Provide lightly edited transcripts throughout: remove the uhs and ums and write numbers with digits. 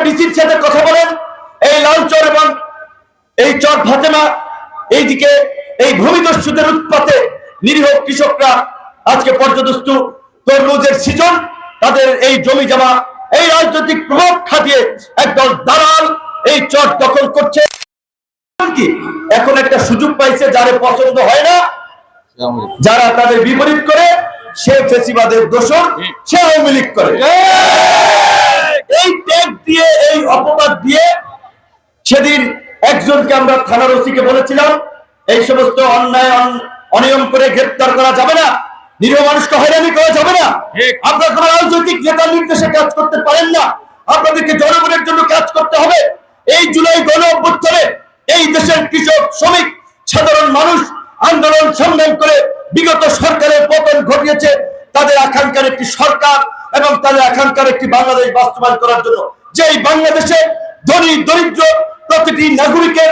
ডিসির সাথে কথা বলেন। এই লালচর এবং এই চর ফাতেমা, এইদিকে এই ভূমিদস্যুদের উৎপাতে নিরীহ কৃষকরা আজকে পর্যদস্তু তরমুজের সিজন, তাদের এই জমি জমা, এই রাজনৈতিক প্রভাব খাটিয়ে একদল দালাল এই চর দখল করছে। কি এখন একটা সুযোগ পাইছে, যারে পছন্দ হয় না, যারা তাদের বিপরীত করে, সে ফেসিবাদের দোষর, সে আওয়ামী লীগ করে। এই ট্যাগ দিয়ে, এই অপবাদ দিয়ে সেদিন একজনকে আমরা থানার ওসিকে বলেছিলাম এই সমস্ত অন্যায় অনিয়ম করে গ্রেফতার করা যাবে না, নিরীহ মানুষকে হয়রানি করা যাবে না। আপনারা কোনো রাজনৈতিক নেতার নির্দেশে কাজ করতে পারেন না, আপনাদেরকে জনগণের জন্য কাজ করতে হবে। এই জুলাই গণ অভ্যুত্থানে এই দেশের কৃষক, শ্রমিক, সাধারণ মানুষ আন্দোলন সংগ্রাম করে বিগত সরকারের পতন ঘটিয়েছে। তাদের আকাঙ্ক্ষার একটি সরকার এবং তাদের আকাঙ্ক্ষার একটি বাংলাদেশ বাস্তবায়ন করার জন্য, যে এই বাংলাদেশে ধনী দরিদ্র প্রতিটি নাগরিকের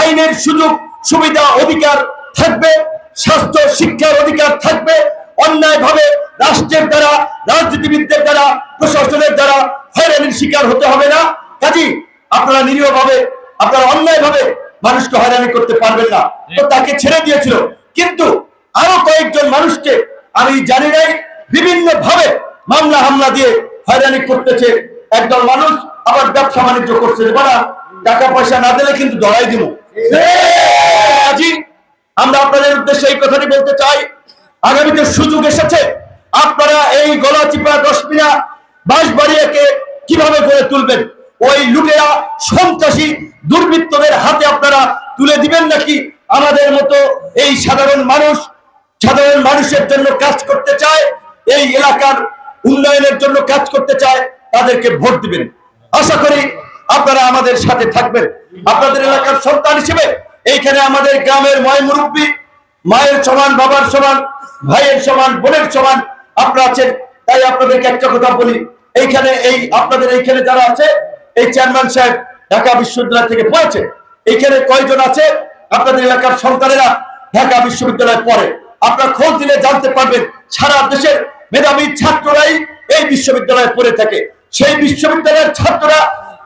আইনের সুযোগ সুবিধা অধিকার থাকবে, স্বাস্থ্য শিক্ষার অধিকার থাকবে, অন্যায়ভাবে রাষ্ট্রের দ্বারা, রাজনীতিবিদদের দ্বারা, প্রশাসনের দ্বারা হয়রানির শিকার হতে হবে না। কাজী আপনারা নিরীহভাবে, আপনারা অন্যায়ভাবে মানুষকে হয়রানি করতে পারবেন না, তো তাকে ছেড়ে দিয়েছিল। কিন্তু আরো কয়েকজন মানুষকে আমি জানি নাই বিভিন্ন ভাবে মামলা হামলা দিয়ে হয়রানি করতেছে একদল মানুষ, আবার ব্যবসা বাণিজ্য করছে। বলা টাকা পয়সা না দিলে কিন্তু ধরাই দিব। আমরা আপনাদের উদ্দেশ্যে এই কথাটি বলতে চাই, আগামীতে সুযোগ এসেছে, আপনারা এই গলাচিপা দশমিনা বাঁশবাড়িয়াকে কিভাবে গড়ে তুলবেন, ওই লুটেরা সন্ত্রাসী দুর্বৃত্তদের হাতে আপনারা তুলে দিবেন নাকি আমাদের মতো এই সাধারণ মানুষের জন্য কাজ করতে চায়, এই এলাকার উন্নয়নের জন্য কাজ করতে চায়, তাদেরকে ভোট দিবেন। আশা করি আপনারা আমাদের সাথে থাকবেন। আপনাদের এলাকার সন্তান হিসেবে এইখানে আমাদের গ্রামের ময় মুরব্বী, মায়ের সমান, বাবার সমান, ভাইয়ের সমান, বোনের সমান আপনারা আছেন। তাই আপনাদেরকে একটা কথা বলি, এইখানে এই আপনাদের এইখানে যারা আছে, এই চেয়ারম্যান সাহেব ঢাকা বিশ্ববিদ্যালয় থেকে পড়েছে, এইখানে কয়জন আছে আপনাদের এলাকার সন্তানেরা ঢাকা বিশ্ববিদ্যালয়ে পড়ে? আপনারা খোঁজ দিলে জানতে পারবেন সারা দেশের মেধাবী ছাত্ররাই এই বিশ্ববিদ্যালয়ে পড়ে থাকে। সেই বিশ্ববিদ্যালয়ের ছাত্ররা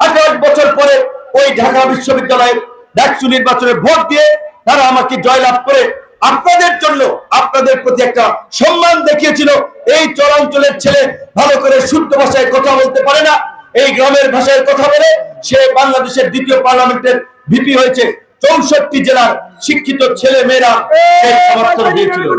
28 বছর পরে ওই ঢাকা বিশ্ববিদ্যালয়ের ডাকসু নির্বাচনে ভোট দিয়ে তারা আমাকে জয়লাভ করে আপনাদের জন্য, আপনাদের প্রতি একটা সম্মান দেখিয়েছিল। এই চরাঞ্চলের ছেলে ভালো করে শুদ্ধ ভাষায় কথা বলতে পারে না, এই গ্রামের ভাষায় কথা বলে সে বাংলাদেশের দ্বিতীয় পার্লামেন্টের ভিপি হয়েছে। 64 জেলার শিক্ষিত ছেলে মেয়েরা সমর্থন দিয়েছিল।